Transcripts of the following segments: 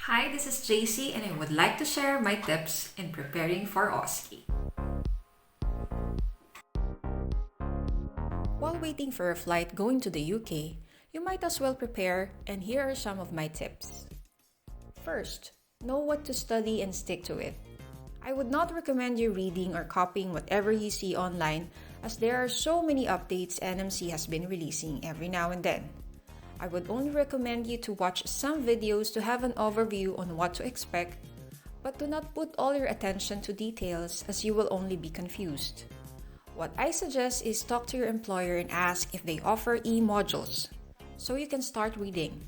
Hi, this is JC and I would like to share my tips in preparing for OSCE. While waiting for a flight going to the UK, you might as well prepare, and here are some of my tips. First, know what to study and stick to it. I would not recommend you reading or copying whatever you see online, as there are so many updates NMC has been releasing every now and then. I would only recommend you to watch some videos to have an overview on what to expect, but do not put all your attention to details as you will only be confused. What I suggest is talk to your employer and ask if they offer e-modules, so you can start reading.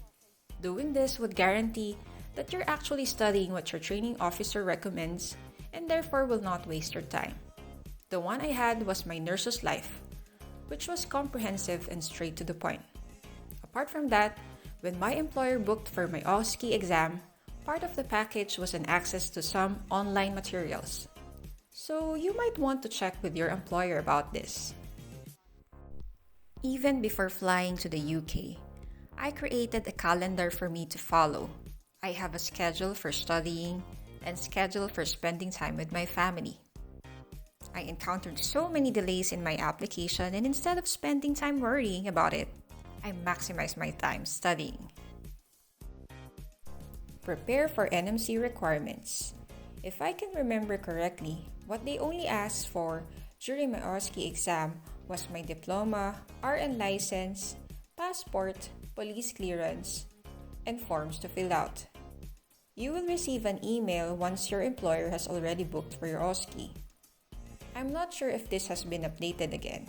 Doing this would guarantee that you're actually studying what your training officer recommends and therefore will not waste your time. The one I had was my nurse's life, which was comprehensive and straight to the point. Apart from that, when my employer booked for my OSCE exam, part of the package was an access to some online materials. So you might want to check with your employer about this. Even before flying to the UK, I created a calendar for me to follow. I have a schedule for studying and schedule for spending time with my family. I encountered so many delays in my application, and instead of spending time worrying about it, I maximize my time studying. Prepare for NMC requirements. If I can remember correctly, what they only asked for during my OSCE exam was my diploma, RN license, passport, police clearance, and forms to fill out. You will receive an email once your employer has already booked for your OSCE. I'm not sure if this has been updated again,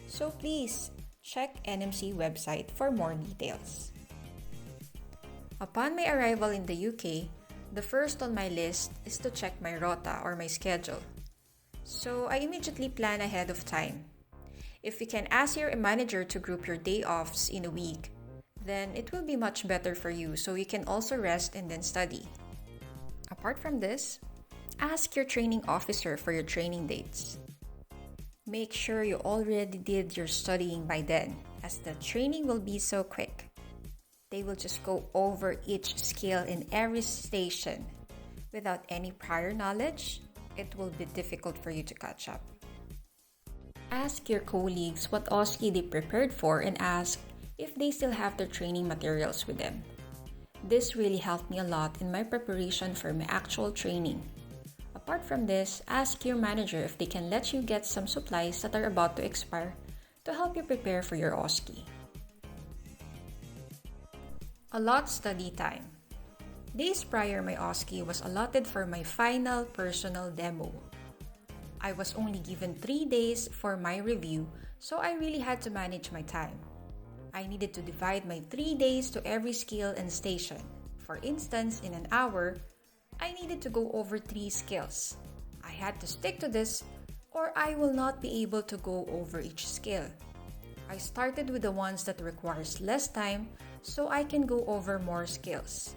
so please check NMC website for more details. Upon my arrival in the UK, the first on my list is to check my rota or my schedule. So I immediately plan ahead of time. If you can ask your manager to group your day offs in a week, then it will be much better for you so you can also rest and then study. Apart from this, ask your training officer for your training dates. Make sure you already did your studying by then, as the training will be so quick. They will just go over each skill in every station. Without any prior knowledge, it will be difficult for you to catch up. Ask your colleagues what OSCE they prepared for and ask if they still have their training materials with them. This really helped me a lot in my preparation for my actual training. Apart from this, ask your manager if they can let you get some supplies that are about to expire to help you prepare for your OSCE. Allot study time. Days prior my OSCE was allotted for my final personal demo. I was only given 3 days for my review, so I really had to manage my time. I needed to divide my 3 days to every skill and station. For instance, in an hour, I needed to go over 3 skills. I had to stick to this or I will not be able to go over each skill. I started with the ones that requires less time so I can go over more skills.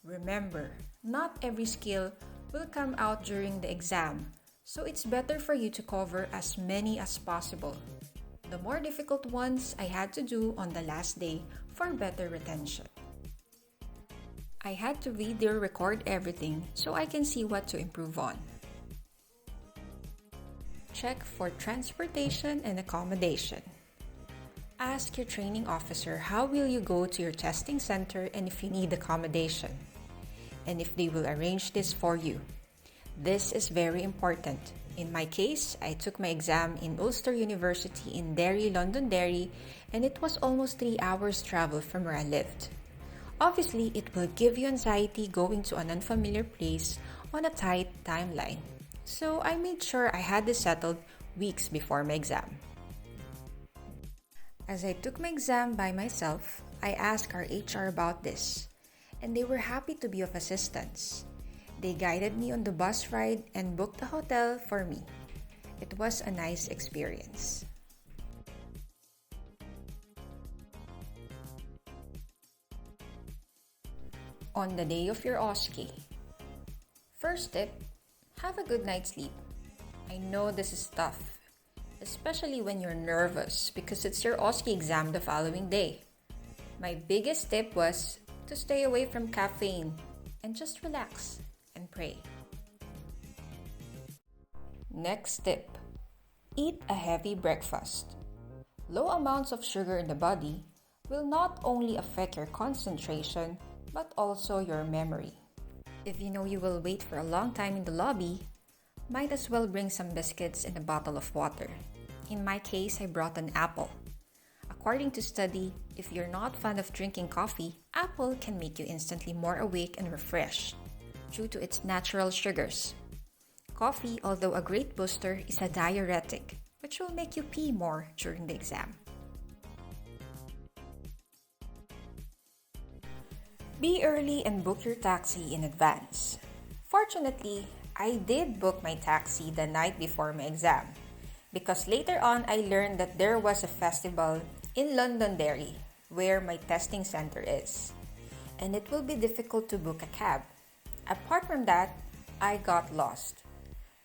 Remember, not every skill will come out during the exam, so it's better for you to cover as many as possible. The more difficult ones I had to do on the last day for better retention. I had to video record everything so I can see what to improve on. Check for transportation and accommodation. Ask your training officer how will you go to your testing center and if you need accommodation, and if they will arrange this for you. This is very important. In my case, I took my exam in Ulster University in Derry, Londonderry, and it was almost 3 hours travel from where I lived. Obviously, it will give you anxiety going to an unfamiliar place on a tight timeline. So I made sure I had this settled weeks before my exam. As I took my exam by myself, I asked our HR about this, and they were happy to be of assistance. They guided me on the bus ride and booked a hotel for me. It was a nice experience. On the day of your OSCE. First tip, have a good night's sleep. I know this is tough, especially when you're nervous because it's your OSCE exam the following day. My biggest tip was to stay away from caffeine. and just relax and pray. Next tip: eat a heavy breakfast. Low amounts of sugar in the body will not only affect your concentration but also your memory. If you know you will wait for a long time in the lobby, might as well bring some biscuits and a bottle of water. In my case, I brought an apple. According to study, if you're not fond of drinking coffee, apple can make you instantly more awake and refreshed due to its natural sugars. Coffee, although a great booster, is a diuretic, which will make you pee more during the exam. Be early and book your taxi in advance. Fortunately, I did book my taxi the night before my exam because later on I learned that there was a festival in Londonderry where my testing center is, and it will be difficult to book a cab. Apart from that, I got lost.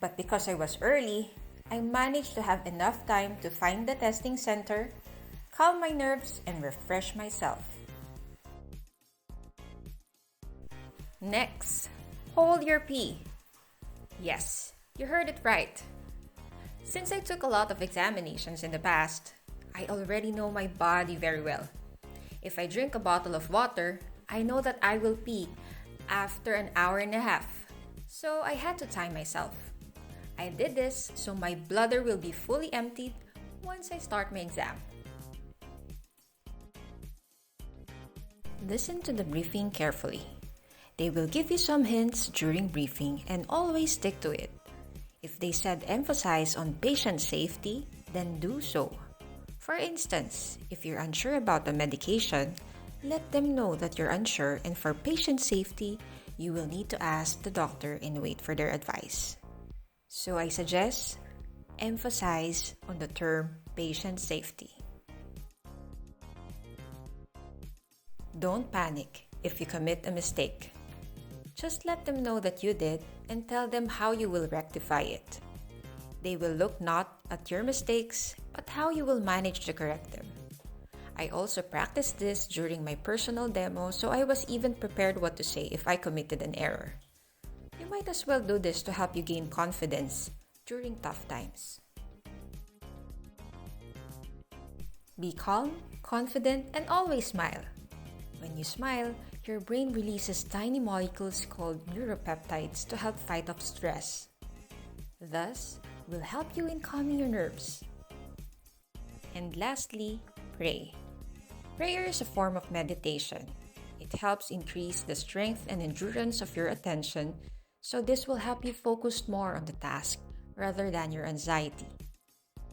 But because I was early, I managed to have enough time to find the testing center, calm my nerves, and refresh myself. Next, hold your pee. Yes, you heard it right. Since I took a lot of examinations in the past, I already know my body very well. If I drink a bottle of water, I know that I will pee after an hour and a half. So I had to time myself. I did this so my bladder will be fully emptied once I start my exam. Listen to the briefing carefully. They will give you some hints during briefing and always stick to it. If they said emphasize on patient safety, then do so. For instance, if you're unsure about the medication, let them know that you're unsure, and for patient safety, you will need to ask the doctor and wait for their advice. So I suggest emphasize on the term patient safety. Don't panic if you commit a mistake. Just let them know that you did and tell them how you will rectify it. They will look not at your mistakes, but how you will manage to correct them. I also practiced this during my personal demo, so I was even prepared what to say if I committed an error. You might as well do this to help you gain confidence during tough times. Be calm, confident, and always smile. When you smile, your brain releases tiny molecules called neuropeptides to help fight off stress. Thus, will help you in calming your nerves. And lastly, pray. Prayer is a form of meditation. It helps increase the strength and endurance of your attention, so this will help you focus more on the task rather than your anxiety.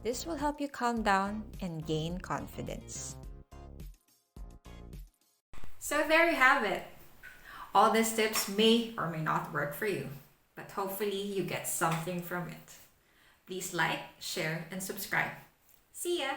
This will help you calm down and gain confidence. So there you have it. All these tips may or may not work for you, but hopefully you get something from it. Please like, share, and subscribe. See ya!